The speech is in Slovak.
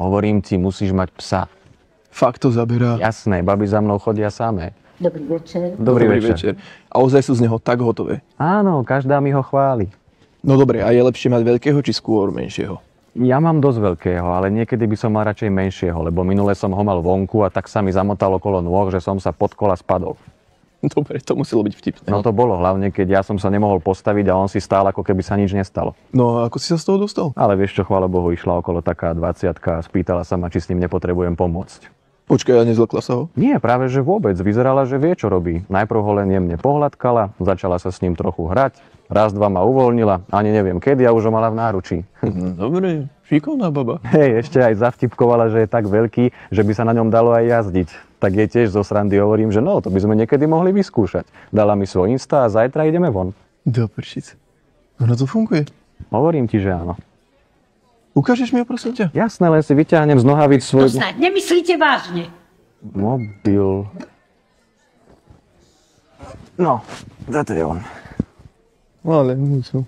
Hovorím ti, musíš mať psa. Fakt to zaberá. Jasné, baby za mnou chodia samé. Dobrý večer. Dobrý večer. A ozaj sú z neho tak hotové. Áno, každá mi ho chváli. No dobre, a je lepšie mať veľkého či skôr menšieho? Ja mám dosť veľkého, ale niekedy by som mal radšej menšieho, lebo minule som ho mal vonku a tak sa mi zamotal okolo nôh, že som sa pod kola spadol. Dobre, to muselo byť vtipné. No to bolo, hlavne keď ja som sa nemohol postaviť a on si stál, ako keby sa nič nestalo. No a ako si sa z toho dostal? Ale vieš čo, chvála Bohu, išla okolo taká 20-ka a spýtala sa ma, či s ním nepotrebujem pomôcť. Počkaj, a nezlakla sa ho? Nie, práve že vôbec. Vyzerala, že vie, čo robí. Najprv ho len jemne pohľadkala, začala sa s ním trochu hrať, raz, dva ma uvoľnila, ani neviem kedy, a už ho mala v náručí. Dobre, šikovná baba. Hej, ešte aj zavtipkovala, že je tak veľký, že by sa na ňom dalo aj jazdiť. Tak jej tiež zo srandy hovorím, že no, to by sme niekedy mohli vyskúšať. Dala mi svoj Insta a zajtra ideme von. Do prčic. Ono to funguje. Hovorím ti, že áno. Ukážeš mi ho, prosím ťa? Jasné, len si vyťahnem z nohavíc To svoj snáď nemyslíte vážne. mobil. No, to je on. Ale musím.